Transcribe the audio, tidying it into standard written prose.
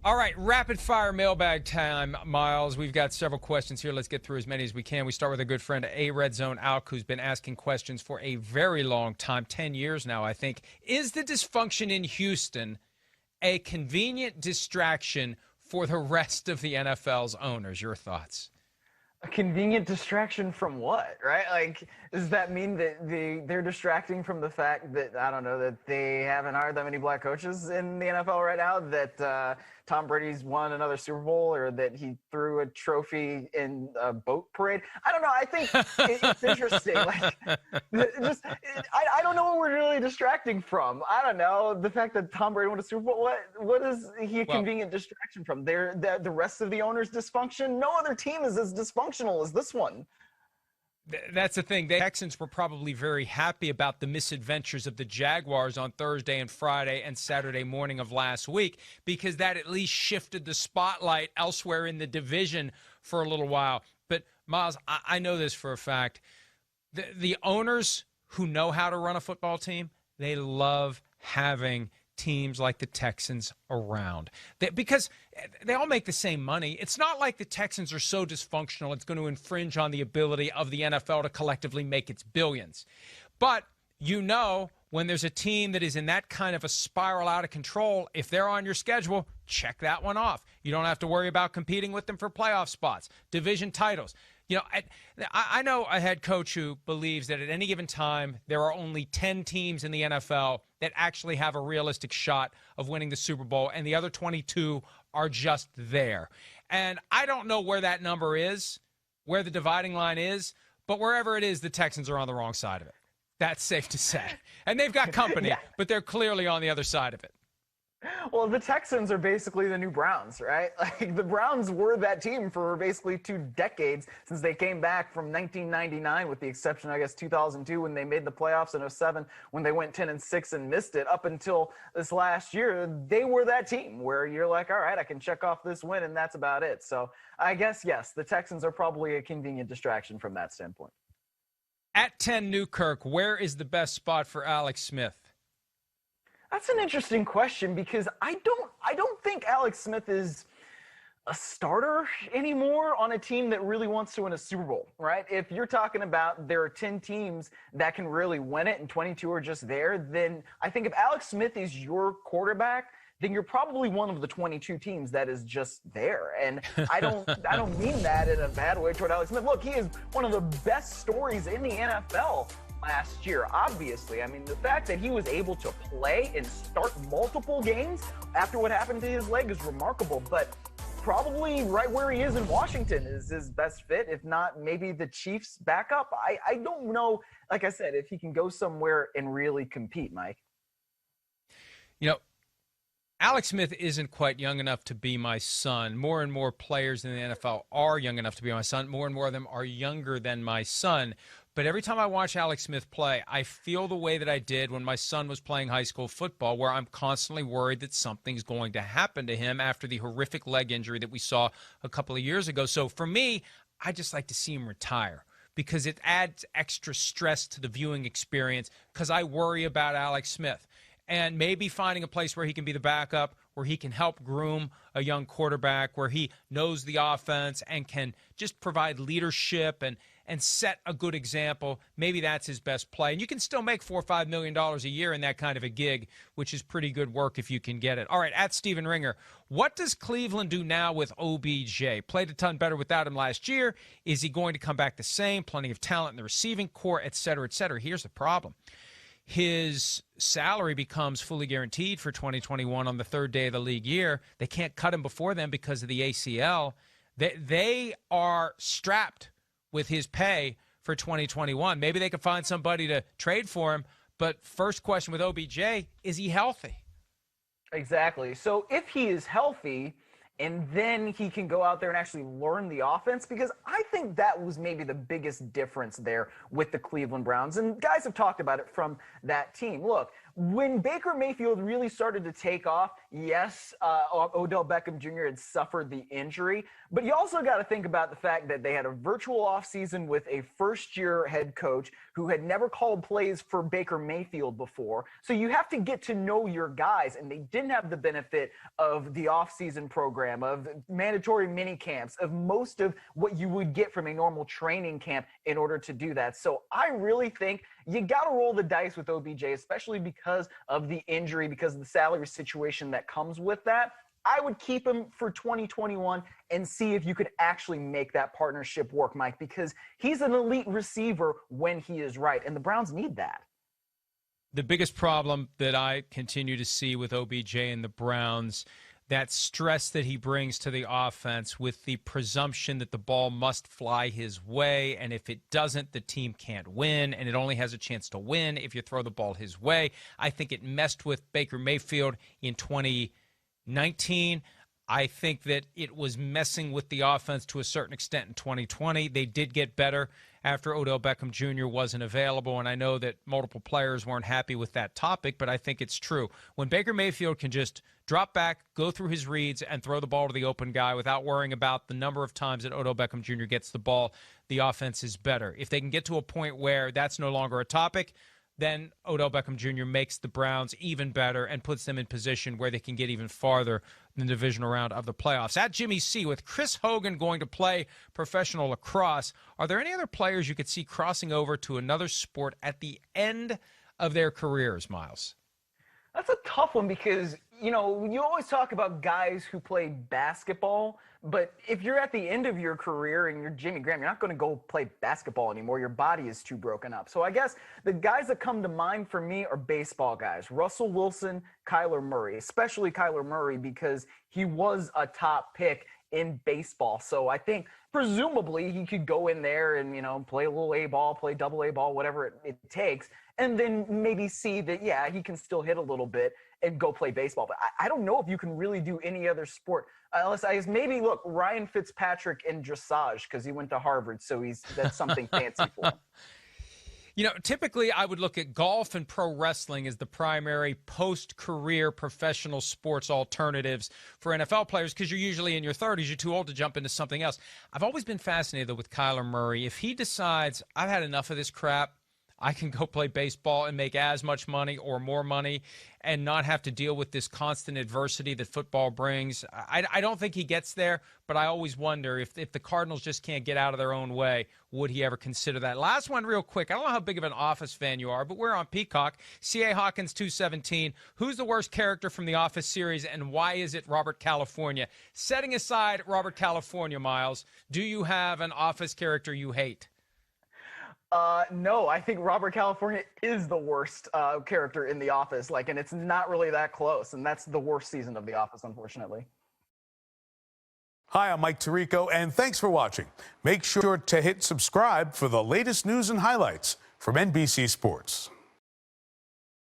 All right, rapid fire mailbag time, Miles. We've got several questions here. Let's get through as many as we can. We start with a good friend, A Red Zone Alk, who's been asking questions for a very long time, 10 years now, I think. Is the dysfunction in Houston a convenient distraction for the rest of the NFL's owners? Your thoughts? A convenient distraction from what, right? Like, does that mean that they're distracting from the fact that, I don't know, that they haven't hired that many black coaches in the NFL right now, that Tom Brady's won another Super Bowl, or that he threw a trophy in a boat parade? I don't know. I think it's interesting. Like, I don't know what we're really distracting from. I don't know. The fact that Tom Brady won a Super Bowl, what is he a convenient distraction from? The rest of the owners' dysfunction? No other team is as dysfunctional as this one. That's the thing. The Texans were probably very happy about the misadventures of the Jaguars on Thursday and Friday and Saturday morning of last week, because that at least shifted the spotlight elsewhere in the division for a little while. But, Miles, I know this for a fact. The owners who know how to run a football team, they love having teams like the Texans around, because they all make the same money. It's not like the Texans are so dysfunctional it's going to infringe on the ability of the NFL to collectively make its billions. But when there's a team that is in that kind of a spiral out of control, if they're on your schedule, check that one off. You don't have to worry about competing with them for playoff spots, division titles. I know a head coach who believes that at any given time there are only 10 teams in the NFL that actually have a realistic shot of winning the Super Bowl, and the other 22 are just there. And I don't know where that number is, where the dividing line is, but wherever it is, the Texans are on the wrong side of it. That's safe to say. And they've got company, but they're clearly on the other side of it. Well, the Texans are basically the new Browns, right? Like, the Browns were that team for basically 2 decades since they came back from 1999, with the exception, I guess, 2002 when they made the playoffs, in 07 when they went 10-6 and missed it. Up until this last year, they were that team where you're like, all right, I can check off this win, and that's about it. So I guess, yes, the Texans are probably a convenient distraction from that standpoint. At 10 Newkirk, where is the best spot for Alex Smith? That's an interesting question, because I don't think Alex Smith is a starter anymore on a team that really wants to win a Super Bowl, right? If you're talking about there are 10 teams that can really win it and 22 are just there, then I think if Alex Smith is your quarterback, then you're probably one of the 22 teams that is just there. And I don't mean that in a bad way toward Alex Smith. Look, he is one of the best stories in the NFL last year, obviously. I mean, the fact that he was able to play and start multiple games after what happened to his leg is remarkable, but probably right where he is in Washington is his best fit, if not maybe the Chiefs' backup. I don't know, like I said, if he can go somewhere and really compete, Mike. Alex Smith isn't quite young enough to be my son. More and more players in the NFL are young enough to be my son. More and more of them are younger than my son. But every time I watch Alex Smith play, I feel the way that I did when my son was playing high school football, where I'm constantly worried that something's going to happen to him after the horrific leg injury that we saw a couple of years ago. So for me, I just like to see him retire, because it adds extra stress to the viewing experience, because I worry about Alex Smith. And maybe finding a place where he can be the backup, where he can help groom a young quarterback, where he knows the offense and can just provide leadership and set a good example. Maybe that's his best play. And you can still make $4 or $5 million a year in that kind of a gig, which is pretty good work if you can get it. All right, at Steven Ringer, what does Cleveland do now with OBJ? Played a ton better without him last year. Is he going to come back the same? Plenty of talent in the receiving core, et cetera, et cetera. Here's the problem. His salary becomes fully guaranteed for 2021 on the 3rd day of the league year. They can't cut him before then because of the ACL. They are strapped with his pay for 2021. Maybe they could find somebody to trade for him. But first question with OBJ, is he healthy? Exactly. So if he is healthy, and then he can go out there and actually learn the offense, because I think that was maybe the biggest difference there with the Cleveland Browns. And guys have talked about it from that team. Look, when Baker Mayfield really started to take off, yes, Odell Beckham Jr. had suffered the injury, but you also got to think about the fact that they had a virtual offseason with a first-year head coach who had never called plays for Baker Mayfield before. So you have to get to know your guys, and they didn't have the benefit of the offseason program, of mandatory mini camps, of most of what you would get from a normal training camp in order to do that. So I really think you got to roll the dice with OBJ, especially because of the injury, because of the salary situation that comes with that. I would keep him for 2021 and see if you could actually make that partnership work, Mike, because he's an elite receiver when he is right, and the Browns need that. The biggest problem that I continue to see with OBJ and the Browns, that stress that he brings to the offense with the presumption that the ball must fly his way, and if it doesn't, the team can't win, and it only has a chance to win if you throw the ball his way. I think it messed with Baker Mayfield in 2019. I think that it was messing with the offense to a certain extent in 2020. They did get better after Odell Beckham Jr. wasn't available, and I know that multiple players weren't happy with that topic, but I think it's true. When Baker Mayfield can just drop back, go through his reads, and throw the ball to the open guy without worrying about the number of times that Odell Beckham Jr. gets the ball, the offense is better. If they can get to a point where that's no longer a topic, then Odell Beckham Jr. makes the Browns even better and puts them in position where they can get even farther in the divisional round of the playoffs. At Jimmy C, with Chris Hogan going to play professional lacrosse, are there any other players you could see crossing over to another sport at the end of their careers, Myles? That's a tough one because, you always talk about guys who play basketball, but if you're at the end of your career and you're Jimmy Graham, you're not going to go play basketball anymore. Your body is too broken up. So I guess the guys that come to mind for me are baseball guys. Russell Wilson, Kyler Murray, especially Kyler Murray because he was a top pick in baseball. So I think presumably he could go in there and, play a little A ball, play double A ball, whatever it takes, and then maybe see that, yeah, he can still hit a little bit and go play baseball. But I don't know if you can really do any other sport. Unless maybe look, Ryan Fitzpatrick in dressage because he went to Harvard. So that's something fancy for him. Typically I would look at golf and pro wrestling as the primary post-career professional sports alternatives for NFL players because you're usually in your 30s. You're too old to jump into something else. I've always been fascinated, though, with Kyler Murray. If he decides, I've had enough of this crap, I can go play baseball and make as much money or more money and not have to deal with this constant adversity that football brings. I don't think he gets there, but I always wonder if the Cardinals just can't get out of their own way, would he ever consider that? Last one real quick. I don't know how big of an Office fan you are, but we're on Peacock. C.A. Hawkins 217. Who's the worst character from the Office series, and why is it Robert California? Setting aside Robert California, Myles, do you have an Office character you hate? No, I think Robert California is the worst character in The Office, and it's not really that close, and that's the worst season of The Office, unfortunately. Hi, I'm Mike Tirico, and thanks for watching. Make sure to hit subscribe for the latest news and highlights from NBC Sports.